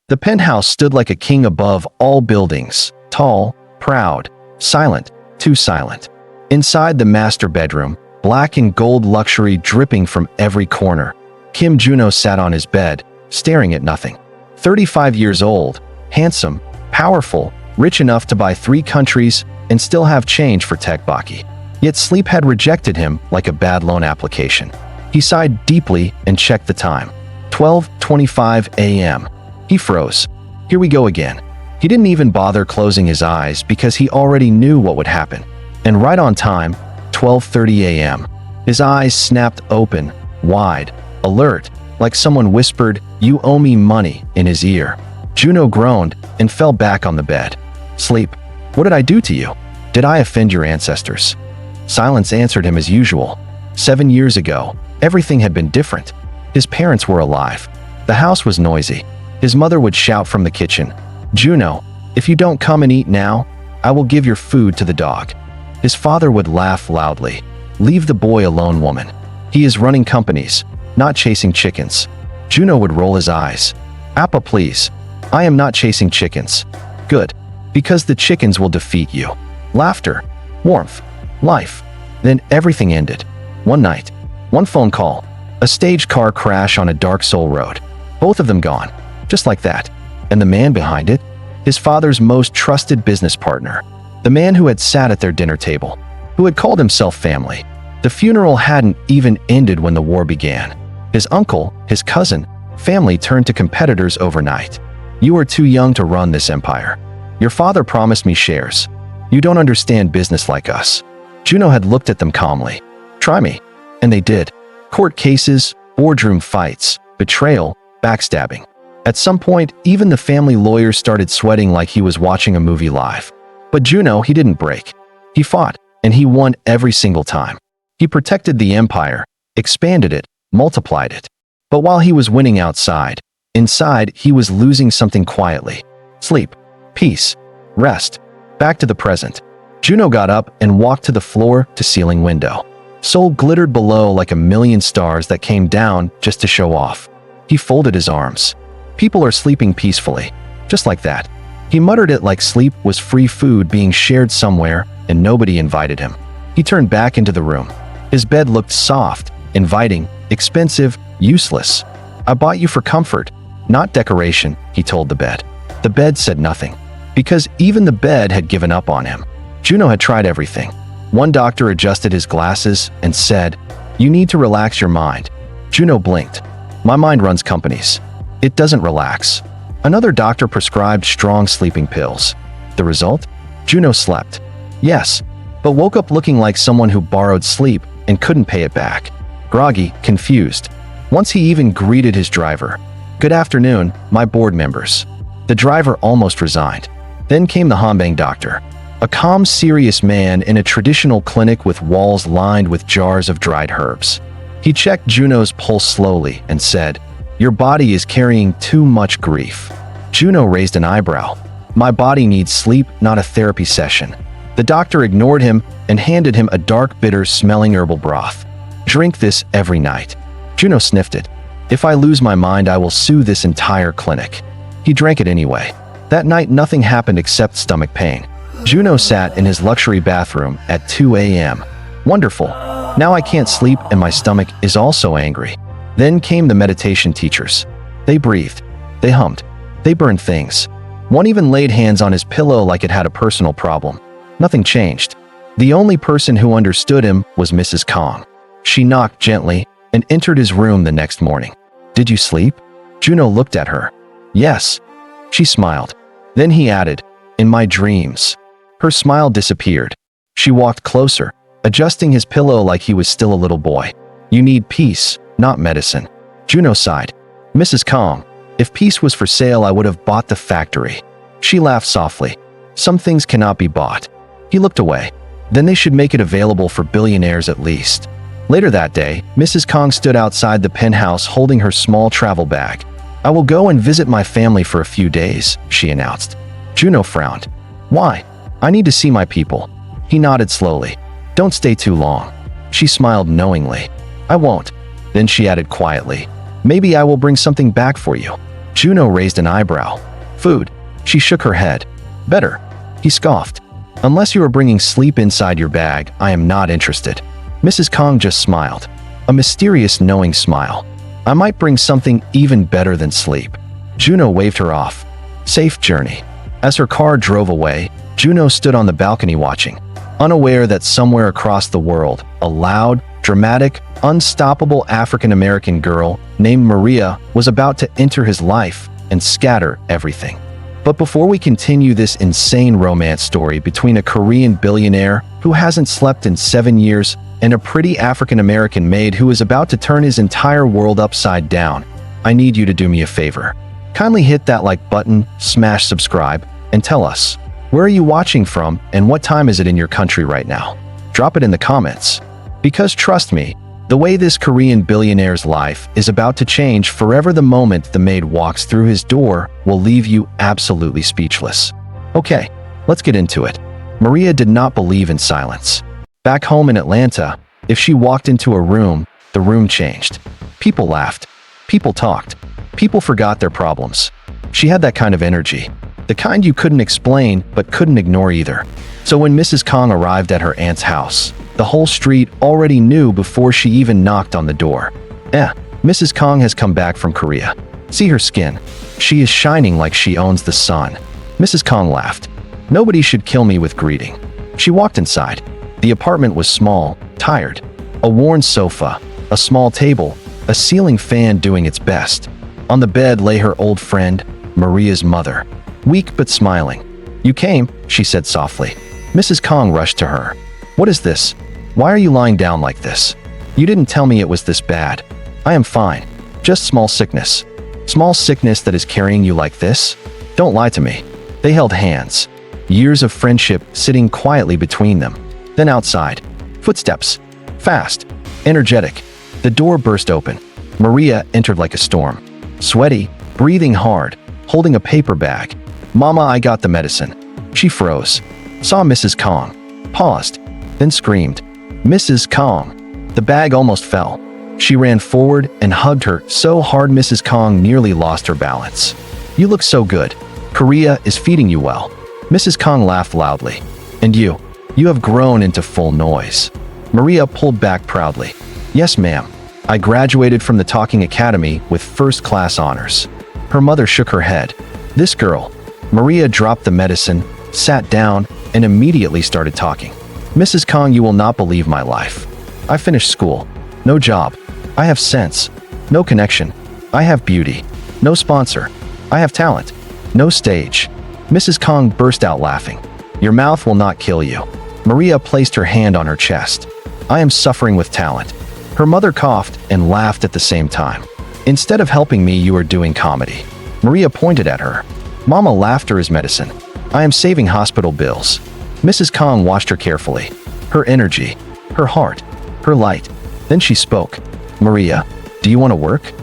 The penthouse stood like a king above all buildings, tall, proud, silent, too silent. Inside the master bedroom, black and gold luxury dripping from every corner, Kim Junho sat on his bed, staring at nothing. 35 years old, handsome, powerful, rich enough to buy 3 countries and still have change for tteokbokki. Yet sleep had rejected him like a bad loan application. He sighed deeply and checked the time. 12:25 a.m. He froze. Here we go again. He didn't even bother closing his eyes because he already knew what would happen. And right on time, 12:30 a.m. His eyes snapped open, wide, alert, like someone whispered, "You owe me money," in his ear. Junho groaned and fell back on the bed. "Sleep, what did I do to you? Did I offend your ancestors?" Silence answered him as usual. 7 years ago, everything had been different. His parents were alive. The house was noisy. His mother would shout from the kitchen, "Junho, if you don't come and eat now, I will give your food to the dog." His father would laugh loudly. "Leave the boy alone, woman. He is running companies, not chasing chickens." Junho would roll his eyes. "Appa, please. I am not chasing chickens." "Good. Because the chickens will defeat you." Laughter, warmth, life. Then everything ended. One night, one phone call, a stage car crash on a dark soul road. Both of them gone, just like that. And the man behind it? His father's most trusted business partner. The man who had sat at their dinner table, who had called himself family. The funeral hadn't even ended when the war began. His uncle, his cousin, family turned to competitors overnight. "You are too young to run this empire. Your father promised me shares. You don't understand business like us." Junho had looked at them calmly. "Try me." And they did. Court cases, boardroom fights, betrayal, backstabbing. At some point, even the family lawyer started sweating like he was watching a movie live. But Junho, he didn't break. He fought, and he won every single time. He protected the empire, expanded it, multiplied it. But while he was winning outside, inside he was losing something quietly. Sleep, peace, rest. Back to the present. Junho got up and walked to the floor-to-ceiling window. Seoul glittered below like a million stars that came down just to show off. He folded his arms. People are sleeping peacefully, just like that. He muttered it like sleep was free food being shared somewhere and nobody invited him. He turned back into the room. His bed looked soft, inviting, expensive, useless. "I bought you for comfort, not decoration," he told the bed. The bed said nothing, because even the bed had given up on him. Junho had tried everything. One doctor adjusted his glasses and said, "You need to relax your mind." Junho blinked. "My mind runs companies. It doesn't relax." Another doctor prescribed strong sleeping pills. The result? Junho slept. Yes, but woke up looking like someone who borrowed sleep and couldn't pay it back. Groggy, confused. Once he even greeted his driver. "Good afternoon, my board members." The driver almost resigned. Then came the Hanbang doctor. A calm, serious man in a traditional clinic with walls lined with jars of dried herbs. He checked Junho's pulse slowly and said, "Your body is carrying too much grief." Junho raised an eyebrow. "My body needs sleep, not a therapy session." The doctor ignored him and handed him a dark, bitter-smelling herbal broth. "Drink this every night." Junho sniffed it. "If I lose my mind, I will sue this entire clinic." He drank it anyway. That night, nothing happened except stomach pain. Junho sat in his luxury bathroom at 2 a.m. Wonderful. Now I can't sleep and my stomach is also angry. Then came the meditation teachers. They breathed. They hummed. They burned things. One even laid hands on his pillow like it had a personal problem. Nothing changed. The only person who understood him was Mrs. Kong. She knocked gently and entered his room the next morning. "Did you sleep?" Junho looked at her. "Yes." She smiled. Then he added, "In my dreams." Her smile disappeared. She walked closer, adjusting his pillow like he was still a little boy. "You need peace, not medicine." Junho sighed. "Mrs. Kong, if peace was for sale, I would have bought the factory." She laughed softly. "Some things cannot be bought." He looked away. "Then they should make it available for billionaires at least." Later that day, Mrs. Kong stood outside the penthouse holding her small travel bag. "I will go and visit my family for a few days," she announced. Junho frowned. "Why?" "I need to see my people." He nodded slowly. "Don't stay too long." She smiled knowingly. "I won't." Then she added quietly, "Maybe I will bring something back for you." Junho raised an eyebrow. Food. She shook her head. Better. He scoffed. Unless you are bringing sleep inside your bag, I am not interested. Mrs. Kong just smiled. A mysterious knowing smile. I might bring something even better than sleep. Junho waved her off. Safe journey. As her car drove away, Junho stood on the balcony watching, unaware that somewhere across the world, a loud, dramatic, unstoppable African-American girl named Maria was about to enter his life and scatter everything. But before we continue this insane romance story between a Korean billionaire who hasn't slept in 7 years and a pretty African-American maid who is about to turn his entire world upside down, I need you to do me a favor. Kindly hit that like button, smash subscribe, and tell us, where are you watching from and what time is it in your country right now? Drop it in the comments. Because trust me, the way this Korean billionaire's life is about to change forever. The moment the maid walks through his door will leave you absolutely speechless. Okay, let's get into it. Maria did not believe in silence. Back home in Atlanta, if she walked into a room, the room changed. People laughed. People talked. People forgot their problems. She had that kind of energy. The kind you couldn't explain but couldn't ignore either. So when Mrs. Kong arrived at her aunt's house, the whole street already knew before she even knocked on the door. Mrs. Kong has come back from Korea. See her skin. She is shining like she owns the sun. Mrs. Kong laughed. Nobody should kill me with greeting. She walked inside. The apartment was small, tired. A worn sofa, a small table, a ceiling fan doing its best. On the bed lay her old friend, Maria's mother. Weak but smiling. You came, she said softly. Mrs. Kong rushed to her. What is this? Why are you lying down like this? You didn't tell me it was this bad. I am fine. Just small sickness. Small sickness that is carrying you like this? Don't lie to me. They held hands. Years of friendship sitting quietly between them. Then outside. Footsteps. Fast. Energetic. The door burst open. Maria entered like a storm. Sweaty, breathing hard, holding a paper bag. Mama, I got the medicine. She froze. Saw Mrs. Kong. Paused. Then screamed. Mrs. Kong. The bag almost fell. She ran forward and hugged her so hard Mrs. Kong nearly lost her balance. You look so good. Korea is feeding you well. Mrs. Kong laughed loudly. And you have grown into full noise. Maria pulled back proudly. Yes, ma'am. I graduated from the Talking Academy with first-class honors. Her mother shook her head. This girl. Maria dropped the medicine, sat down, and immediately started talking. Mrs. Kong, you will not believe my life. I finished school. No job. I have sense. No connection. I have beauty. No sponsor. I have talent. No stage. Mrs. Kong burst out laughing. Your mouth will not kill you. Maria placed her hand on her chest. I am suffering with talent. Her mother coughed and laughed at the same time. Instead of helping me, you are doing comedy. Maria pointed at her. Mama, laughter is medicine. I am saving hospital bills. Mrs. Kong watched her carefully. Her energy, her heart, her light. Then she spoke. Maria, do you want to work?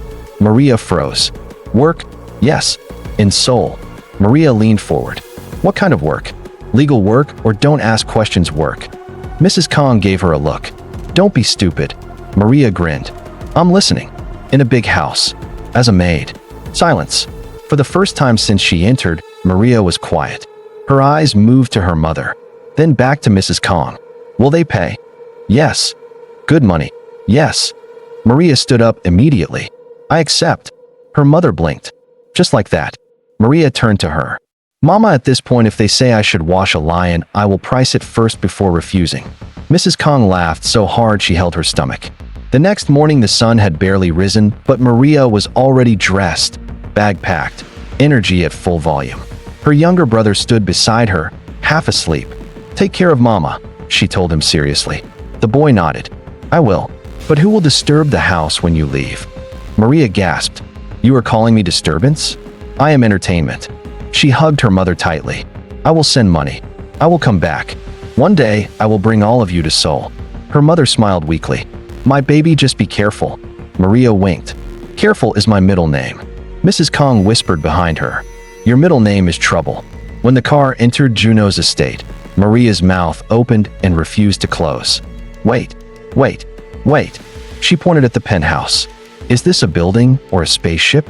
Maria froze. Work? Yes. In Seoul. Maria leaned forward. What kind of work? Legal work or don't ask questions work? Mrs. Kong gave her a look. Don't be stupid. Maria grinned. I'm listening. In a big house. As a maid. Silence. For the first time since she entered, Maria was quiet. Her eyes moved to her mother. Then back to Mrs. Kong. Will they pay? Yes. Good money. Yes. Maria stood up immediately. I accept. Her mother blinked. Just like that. Maria turned to her. Mama, at this point, if they say I should wash a lion, I will price it first before refusing. Mrs. Kong laughed so hard she held her stomach. The next morning the sun had barely risen, but Maria was already dressed, bag packed, energy at full volume. Her younger brother stood beside her, half asleep. Take care of Mama, she told him seriously. The boy nodded. I will. But who will disturb the house when you leave? Maria gasped. You are calling me disturbance? I am entertainment. She hugged her mother tightly. I will send money. I will come back. One day, I will bring all of you to Seoul. Her mother smiled weakly. My baby, just be careful. Maria winked. Careful is my middle name. Mrs. Kong whispered behind her. Your middle name is Trouble. When the car entered Junho's estate, Maria's mouth opened and refused to close. Wait. She pointed at the penthouse. Is this a building or a spaceship?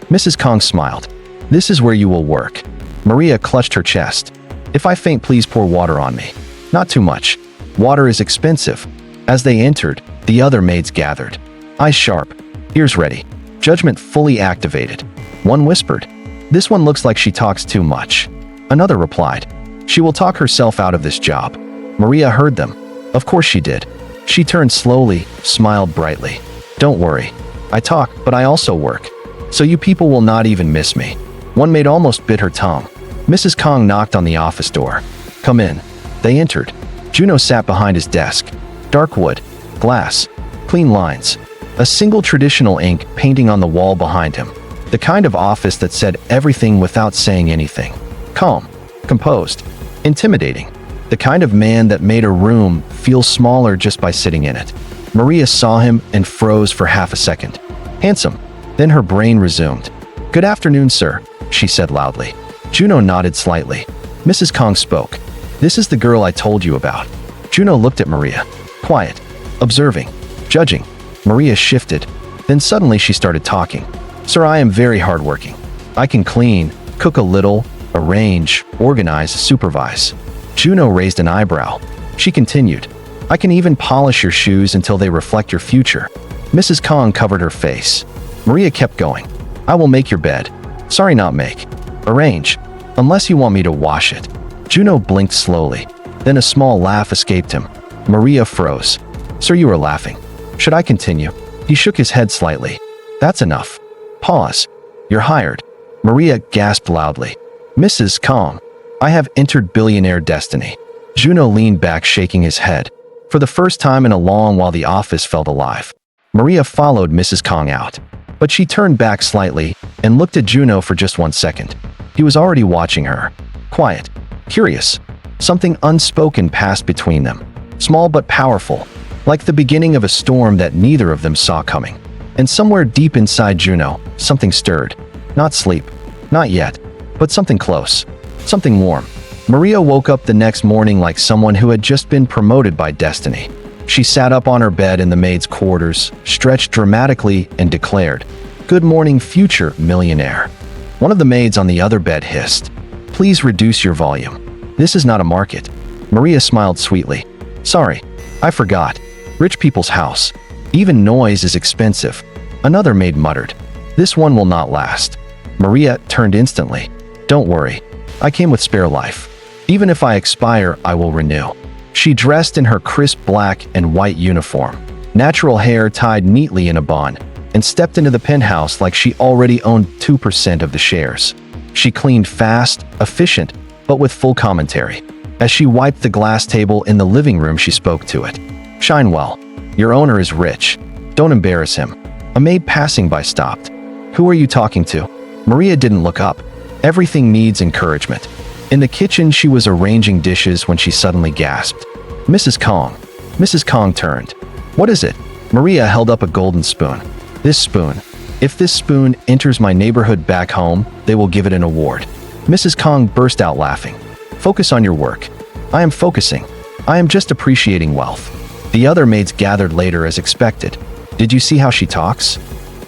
Mrs. Kong smiled. This is where you will work. Maria clutched her chest. If I faint, please pour water on me. Not too much. Water is expensive. As they entered, the other maids gathered. Eyes sharp, ears ready, judgment fully activated. One whispered, "This one looks like she talks too much." Another replied, "She will talk herself out of this job." Maria heard them. Of course she did. She turned slowly, smiled brightly. "Don't worry. I talk, but I also work. So you people will not even miss me." One maid almost bit her tongue. Mrs. Kong knocked on the office door. "Come in." They entered. Junho sat behind his desk. Dark wood, glass, clean lines. A single traditional ink painting on the wall behind him. The kind of office that said everything without saying anything. Calm, composed, intimidating. The kind of man that made a room feel smaller just by sitting in it. Maria saw him and froze for half a second. Handsome. Then her brain resumed. "Good afternoon, sir," she said loudly. Junho nodded slightly. Mrs. Kong spoke. "This is the girl I told you about." Junho looked at Maria. Quiet, observing, judging. Maria shifted. Then suddenly she started talking. "Sir, I am very hardworking. I can clean, cook a little, arrange, organize, supervise." Junho raised an eyebrow. She continued, "I can even polish your shoes until they reflect your future." Mrs. Kong covered her face. Maria kept going. "I will make your bed. Sorry, not make. Arrange. Unless you want me to wash it." Junho blinked slowly. Then a small laugh escaped him. Maria froze. "Sir, you are laughing. Should I continue?" He shook his head slightly. "That's enough. Pause. You're hired." Maria gasped loudly. "Mrs. Kong, I have entered billionaire destiny." Junho leaned back, shaking his head. For the first time in a long while, the office felt alive. Maria followed Mrs. Kong out. But she turned back slightly and looked at Junho for just 1 second. He was already watching her. Quiet. Curious. Something unspoken passed between them. Small but powerful. Like the beginning of a storm that neither of them saw coming. And somewhere deep inside Junho, something stirred. Not sleep. Not yet. But something close. Something warm. Maria woke up the next morning like someone who had just been promoted by destiny. She sat up on her bed in the maid's quarters, stretched dramatically, and declared, "Good morning, future millionaire." One of the maids on the other bed hissed, "Please reduce your volume. This is not a market." Maria smiled sweetly. "Sorry, I forgot. Rich people's house. Even noise is expensive." Another maid muttered, "This one will not last." Maria turned instantly. "Don't worry. I came with spare life. Even if I expire, I will renew." She dressed in her crisp black and white uniform, natural hair tied neatly in a bun, and stepped into the penthouse like she already owned 2% of the shares. She cleaned fast, efficient, but with full commentary. As she wiped the glass table in the living room, she spoke to it. "Shine well. Your owner is rich. Don't embarrass him." A maid passing by stopped. "Who are you talking to?" Maria didn't look up. Everything needs encouragement. In the kitchen, she was arranging dishes when she suddenly gasped. "Mrs. Kong." Mrs. Kong turned. "What is it?" Maria held up a golden spoon. "This spoon. If this spoon enters my neighborhood back home, they will give it an award." Mrs. Kong burst out laughing. "Focus on your work." "I am focusing. I am just appreciating wealth." The other maids gathered later as expected. "Did you see how she talks?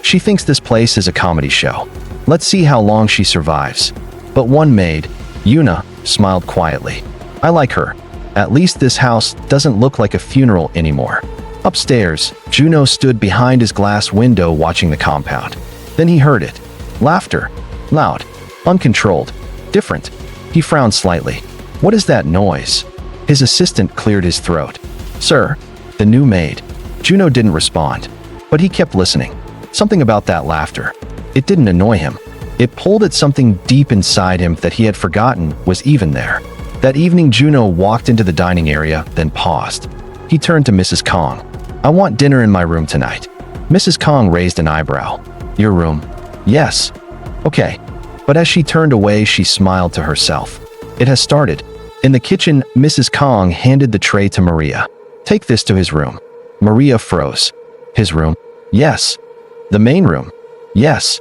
She thinks this place is a comedy show. Let's see how long she survives." But one maid, Yuna, smiled quietly. "I like her. At least this house doesn't look like a funeral anymore." Upstairs, Junho stood behind his glass window watching the compound. Then he heard it. Laughter. Loud. Uncontrolled. Different. He frowned slightly. "What is that noise?" His assistant cleared his throat. "Sir." The new maid. Junho didn't respond. But he kept listening. Something about that laughter. It didn't annoy him. It pulled at something deep inside him that he had forgotten was even there. That evening, Junho walked into the dining area, then paused. He turned to Mrs. Kong. "I want dinner in my room tonight." Mrs. Kong raised an eyebrow. "Your room?" "Yes." "Okay." But as she turned away, she smiled to herself. It has started. In the kitchen, Mrs. Kong handed the tray to Maria. "Take this to his room." Maria froze. "His room?" "Yes." "The main room?" "Yes."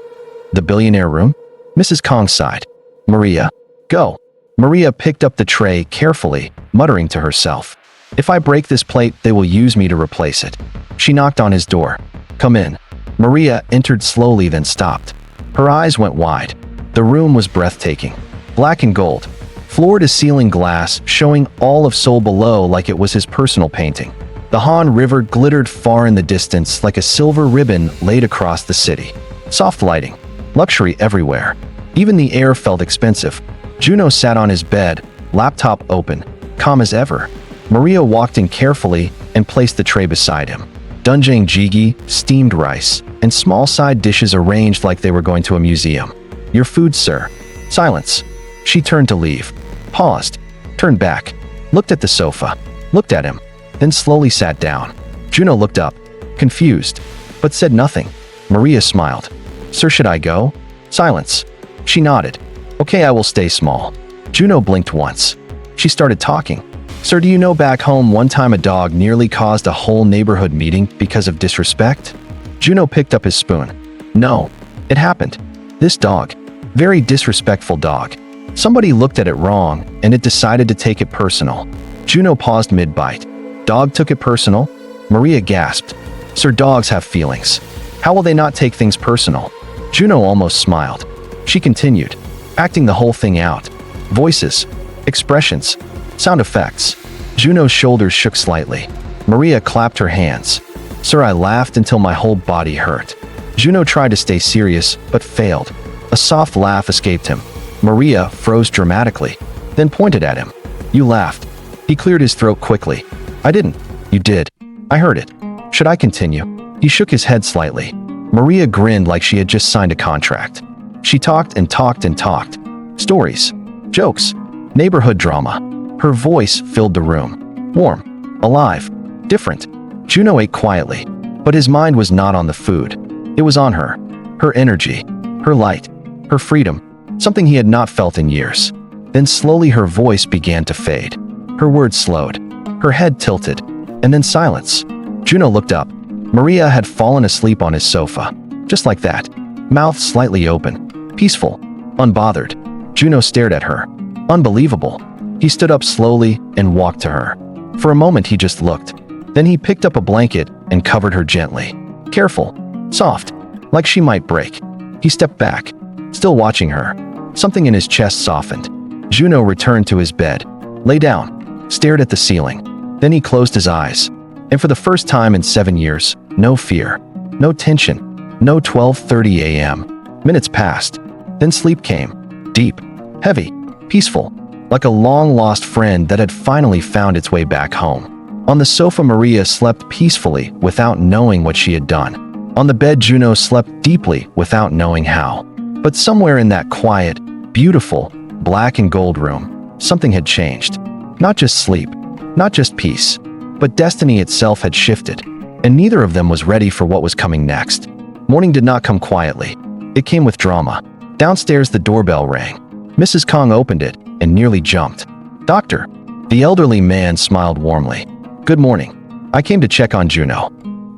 "The billionaire room?" Mrs. Kong sighed. "Maria, go." Maria picked up the tray carefully, muttering to herself, "If I break this plate, they will use me to replace it." She knocked on his door. "Come in." Maria entered slowly, then stopped. Her eyes went wide. The room was breathtaking. Black and gold. Floor-to-ceiling glass showing all of Seoul below like it was his personal painting. The Han River glittered far in the distance like a silver ribbon laid across the city. Soft lighting. Luxury everywhere. Even the air felt expensive. Junho sat on his bed, laptop open, calm as ever. Maria walked in carefully and placed the tray beside him. Doenjang jjigae, steamed rice, and small side dishes arranged like they were going to a museum. "Your food, sir." Silence. She turned to leave. Paused. Turned back. Looked at the sofa. Looked at him. Then slowly sat down. Junho looked up, confused, but said nothing. Maria smiled. "Sir, should I go?" Silence. She nodded. "Okay, I will stay small." Junho blinked once. She started talking. "Sir, do you know back home one time a dog nearly caused a whole neighborhood meeting because of disrespect?" Junho picked up his spoon. "No, it happened. This dog. Very disrespectful dog. Somebody looked at it wrong, and it decided to take it personal." Junho paused mid-bite. "Dog took it personal?" Maria gasped. "Sir, dogs have feelings. How will they not take things personal?" Junho almost smiled. She continued, acting the whole thing out. Voices, expressions, sound effects. Junho's shoulders shook slightly. Maria clapped her hands. "Sir, I laughed until my whole body hurt." Junho tried to stay serious, but failed. A soft laugh escaped him. Maria froze dramatically, then pointed at him. "You laughed." He cleared his throat quickly. "I didn't." "You did. I heard it. Should I continue?" He shook his head slightly. Maria grinned like she had just signed a contract. She talked and talked and talked. Stories, jokes, neighborhood drama. Her voice filled the room. Warm, alive, different. Junho ate quietly, but his mind was not on the food. It was on her. Her energy, her light, her freedom, something he had not felt in years. Then slowly her voice began to fade. Her words slowed. Her head tilted, and then silence. Junho looked up. Maria had fallen asleep on his sofa. Just like that. Mouth slightly open. Peaceful. Unbothered. Junho stared at her. Unbelievable. He stood up slowly and walked to her. For a moment he just looked. Then he picked up a blanket and covered her gently. Careful. Soft. Like she might break. He stepped back, still watching her. Something in his chest softened. Junho returned to his bed. Lay down. Stared at the ceiling. Then he closed his eyes. And for the first time in 7 years, no fear. No tension. No 12:30 a.m. Minutes passed. Then sleep came. Deep. Heavy. Peaceful. Like a long-lost friend that had finally found its way back home. On the sofa, Maria slept peacefully without knowing what she had done. On the bed, Junho slept deeply without knowing how. But somewhere in that quiet, beautiful, black and gold room, something had changed. Not just sleep, not just peace, but destiny itself had shifted, and neither of them was ready for what was coming next. Morning did not come quietly. It came with drama. Downstairs, the doorbell rang. Mrs. Kong opened it and nearly jumped. "Doctor." The elderly man smiled warmly. "Good morning. I came to check on Junho."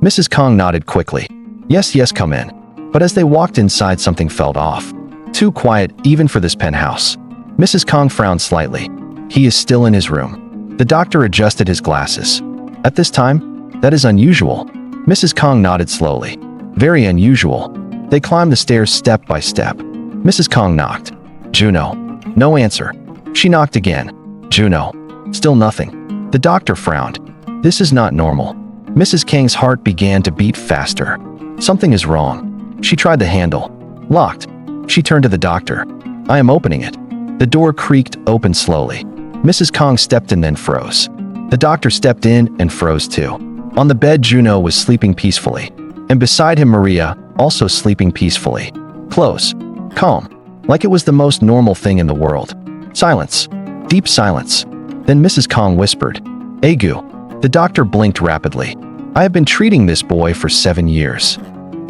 Mrs. Kong nodded quickly. Yes, come in." But as they walked inside, something felt off. Too quiet even for this penthouse. Mrs. Kong frowned slightly. "He is still in his room." The doctor adjusted his glasses. "At this time? That is unusual." Mrs. Kong nodded slowly. "Very unusual." They climbed the stairs step by step. Mrs. Kong knocked. "Junho." No answer. She knocked again. "Junho." Still nothing. The doctor frowned. "This is not normal." Mrs. Kang's heart began to beat faster. Something is wrong. She tried the handle. Locked. She turned to the doctor. "I am opening it." The door creaked open slowly. Mrs. Kong stepped in, then froze. The doctor stepped in and froze too. On the bed, Junho was sleeping peacefully. And beside him, Maria, also sleeping peacefully. Close. Calm. Like it was the most normal thing in the world. Silence. Deep silence. Then Mrs. Kong whispered, "Agu." The doctor blinked rapidly. "I have been treating this boy for 7 years."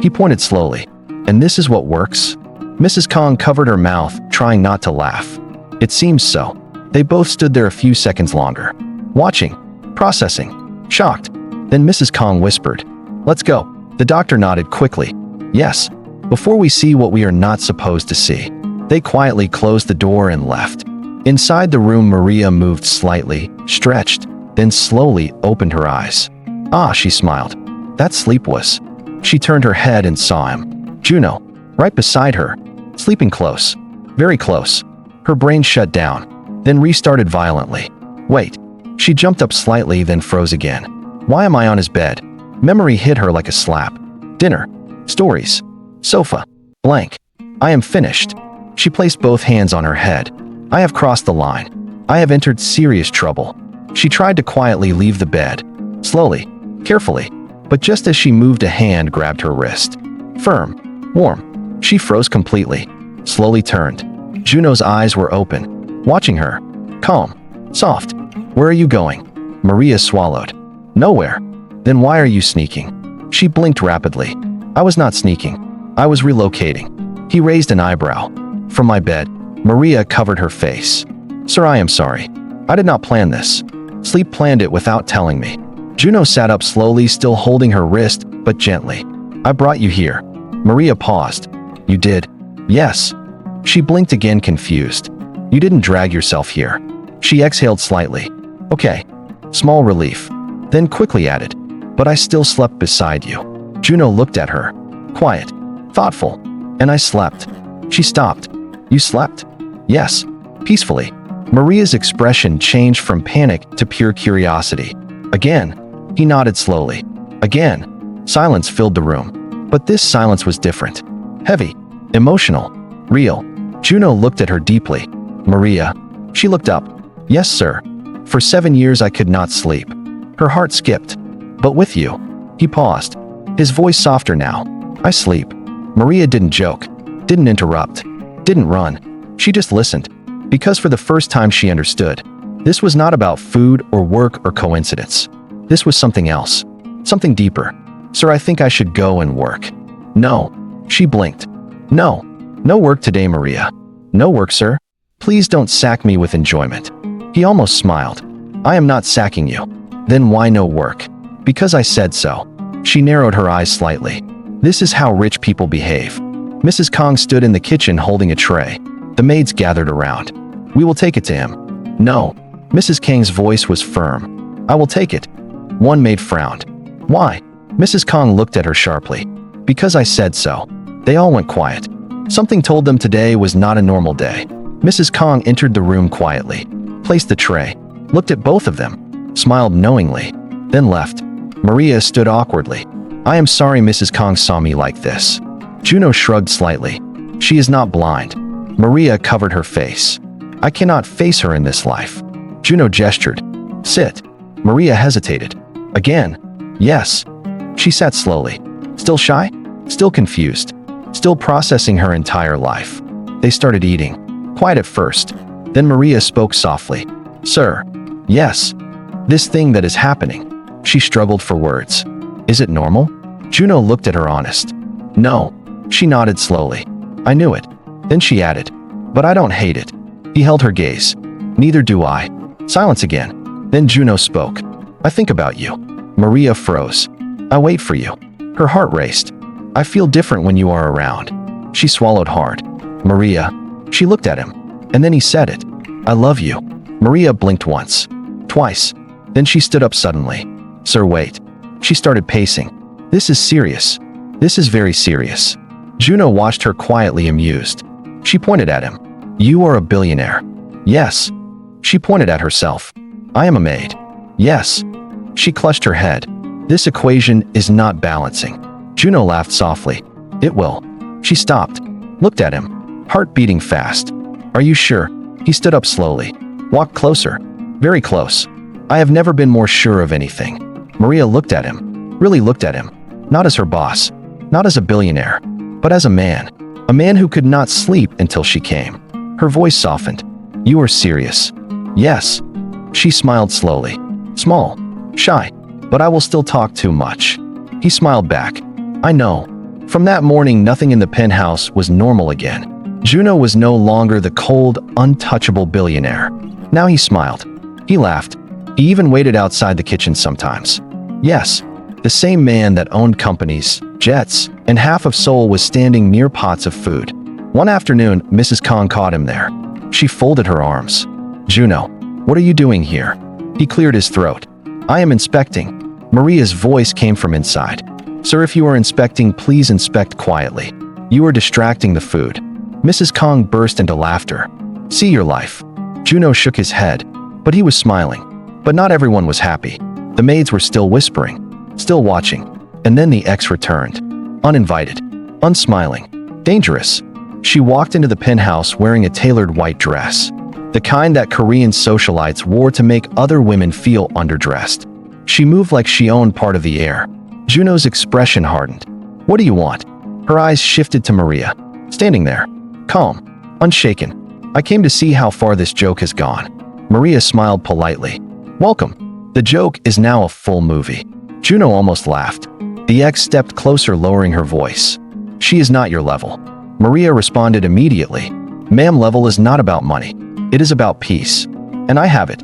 He pointed slowly. "And this is what works?" Mrs. Kong covered her mouth, trying not to laugh. "It seems so." They both stood there a few seconds longer, watching, processing, shocked. Then Mrs. Kong whispered, "Let's go." The doctor nodded quickly. "Yes, before we see what we are not supposed to see." They quietly closed the door and left. Inside the room, Maria moved slightly, stretched, then slowly opened her eyes. "Ah," she smiled. "That sleep was." She turned her head and saw him. "Junho." Right beside her. Sleeping close. Very close. Her brain shut down, then restarted violently. Wait. She jumped up slightly, then froze again. Why am I on his bed? Memory hit her like a slap. Dinner. Stories. Sofa. Blank. I am finished. She placed both hands on her head. I have crossed the line. I have entered serious trouble. She tried to quietly leave the bed. Slowly. Carefully. But just as she moved, a hand grabbed her wrist. Firm. Warm. She froze completely. Slowly turned. Junho's eyes were open, watching her. Calm. Soft. Where are you going? Maria swallowed. Nowhere. Then why are you sneaking? She blinked rapidly. I was not sneaking. I was relocating. He raised an eyebrow. From my bed. Maria covered her face. Sir, I am sorry. I did not plan this. Sleep planned it without telling me. Junho sat up slowly, still holding her wrist, but gently. I brought you here. Maria paused. You did? Yes. She blinked again, confused. You didn't drag yourself here. She exhaled slightly. Okay. Small relief. Then quickly added. But I still slept beside you. Junho looked at her. Quiet. Thoughtful. And I slept. She stopped. You slept? Yes. Peacefully. Maria's expression changed from panic to pure curiosity. Again. He nodded slowly. Again. Silence filled the room. But this silence was different. Heavy. Emotional. Real. Junho looked at her deeply. Maria. She looked up. Yes, sir. For 7 years I could not sleep. Her heart skipped. But with you. He paused. His voice softer now. I sleep. Maria didn't joke. Didn't interrupt. Didn't run. She just listened. Because for the first time she understood. This was not about food or work or coincidence. This was something else. Something deeper. Sir, I think I should go and work. No. She blinked. No. No work today, Maria. No work, sir. Please don't sack me with enjoyment. He almost smiled. I am not sacking you. Then why no work? Because I said so. She narrowed her eyes slightly. This is how rich people behave. Mrs. Kong stood in the kitchen holding a tray. The maids gathered around. We will take it to him. No. Mrs. Kang's voice was firm. I will take it. One maid frowned. Why? Mrs. Kong looked at her sharply. Because I said so. They all went quiet. Something told them today was not a normal day. Mrs. Kong entered the room quietly, placed the tray, looked at both of them, smiled knowingly, then left. Maria stood awkwardly. I am sorry Mrs. Kong saw me like this. Junho shrugged slightly. She is not blind. Maria covered her face. I cannot face her in this life. Junho gestured. Sit. Maria hesitated. Again. Yes. She sat slowly. Still shy? Still confused. Still processing her entire life. They started eating. Quiet at first. Then Maria spoke softly. Sir. Yes. This thing that is happening. She struggled for words. Is it normal? Junho looked at her honest. No. She nodded slowly. I knew it. Then she added. But I don't hate it. He held her gaze. Neither do I. Silence again. Then Junho spoke. I think about you. Maria froze. I wait for you. Her heart raced. I feel different when you are around. She swallowed hard. Maria. She looked at him. And then he said it. I love you. Maria blinked once. Twice. Then she stood up suddenly. Sir, wait. She started pacing. This is serious. This is very serious. Junho watched her quietly amused. She pointed at him. You are a billionaire. Yes. She pointed at herself. I am a maid. Yes. She clutched her head. This equation is not balancing. Junho laughed softly. It will. She stopped. Looked at him. Heart beating fast. Are you sure? He stood up slowly. Walked closer. Very close. I have never been more sure of anything. Maria looked at him. Really looked at him. Not as her boss. Not as a billionaire. But as a man. A man who could not sleep until she came. Her voice softened. You are serious. Yes. She smiled slowly. Small. Shy. But I will still talk too much. He smiled back. I know. From that morning, nothing in the penthouse was normal again. Junho was no longer the cold, untouchable billionaire. Now he smiled. He laughed. He even waited outside the kitchen sometimes. Yes. The same man that owned companies, jets, and half of Seoul was standing near pots of food. One afternoon, Mrs. Kong caught him there. She folded her arms. Junho, what are you doing here? He cleared his throat. I am inspecting. Maria's voice came from inside. Sir, if you are inspecting, please inspect quietly. You are distracting the food. Mrs. Kong burst into laughter. See your life. Junho shook his head, but he was smiling. But not everyone was happy. The maids were still whispering, still watching. And then the ex returned. Uninvited. Unsmiling. Dangerous. She walked into the penthouse wearing a tailored white dress. The kind that Korean socialites wore to make other women feel underdressed. She moved like she owned part of the air. Junho's expression hardened. What do you want? Her eyes shifted to Maria, standing there, calm, unshaken. I came to see how far this joke has gone. Maria smiled politely. Welcome. The joke is now a full movie. Junho almost laughed. The ex stepped closer, lowering her voice. She is not your level. Maria responded immediately. Ma'am, level is not about money. It is about peace. And I have it.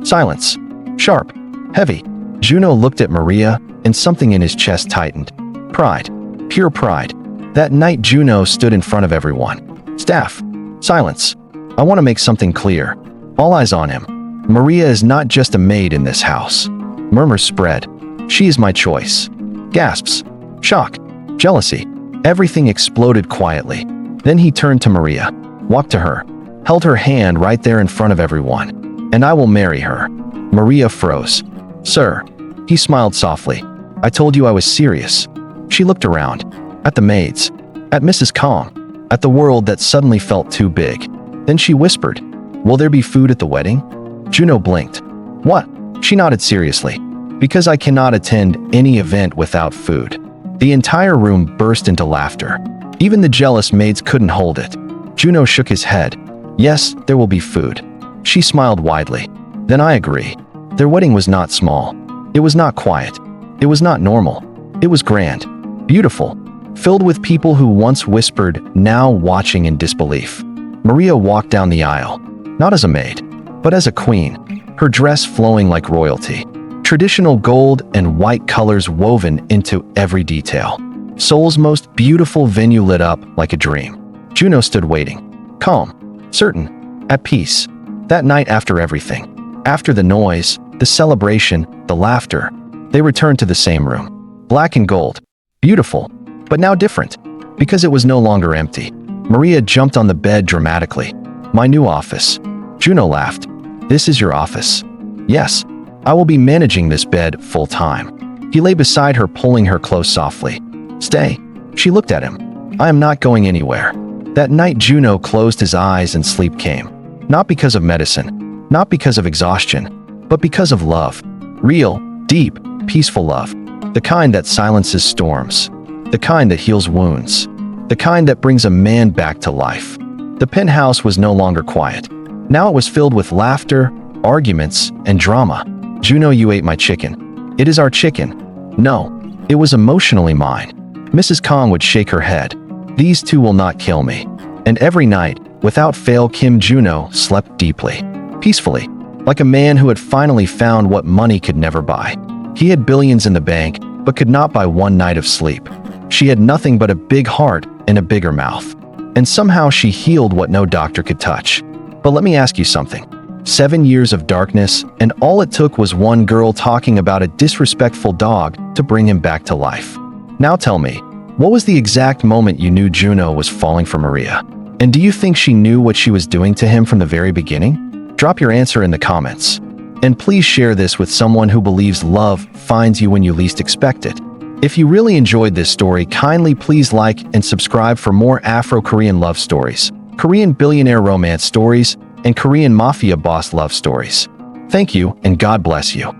Silence. Sharp. Heavy. Junho looked at Maria, and something in his chest tightened. Pride. Pure pride. That night Junho stood in front of everyone. Staff. Silence. I want to make something clear. All eyes on him. Maria is not just a maid in this house. Murmurs spread. She is my choice. Gasps. Shock. Jealousy. Everything exploded quietly. Then he turned to Maria, walked to her, held her hand right there in front of everyone. And I will marry her. Maria froze. Sir. He smiled softly. I told you I was serious. She looked around. At the maids. At Mrs. Kong. At the world that suddenly felt too big. Then she whispered, will there be food at the wedding? Junho blinked. What? She nodded seriously. Because I cannot attend any event without food. The entire room burst into laughter. Even the jealous maids couldn't hold it. Junho shook his head. Yes, there will be food. She smiled widely. Then I agree. Their wedding was not small. It was not quiet. It was not normal. It was grand. Beautiful. Filled with people who once whispered, now watching in disbelief. Maria walked down the aisle. Not as a maid, but as a queen. Her dress flowing like royalty. Traditional gold and white colors woven into every detail. Seoul's most beautiful venue lit up like a dream. Junho stood waiting. Calm. Certain. At peace. That night, after everything. After the noise, the celebration, the laughter. They returned to the same room. Black and gold. Beautiful. But now different. Because it was no longer empty. Maria jumped on the bed dramatically. My new office. Junho laughed. This is your office. Yes. I will be managing this bed full time. He lay beside her, pulling her close softly. Stay. She looked at him. I am not going anywhere. That night Junho closed his eyes and sleep came. Not because of medicine. Not because of exhaustion. But because of love. Real, deep, peaceful love. The kind that silences storms. The kind that heals wounds. The kind that brings a man back to life. The penthouse was no longer quiet. Now it was filled with laughter, arguments, and drama. Junho, you ate my chicken. It is our chicken. No, it was emotionally mine. Mrs. Kong would shake her head. These two will not kill me. And every night, without fail, Kim Junho slept deeply, peacefully, like a man who had finally found what money could never buy. He had billions in the bank, but could not buy one night of sleep. She had nothing but a big heart and a bigger mouth. And somehow she healed what no doctor could touch. But let me ask you something. 7 years of darkness, and all it took was one girl talking about a disrespectful dog to bring him back to life. Now tell me, what was the exact moment you knew Junho was falling for Maria? And do you think she knew what she was doing to him from the very beginning? Drop your answer in the comments. And please share this with someone who believes love finds you when you least expect it. If you really enjoyed this story, kindly please like and subscribe for more Afro-Korean love stories, Korean billionaire romance stories, and Korean mafia boss love stories. Thank you, and God bless you.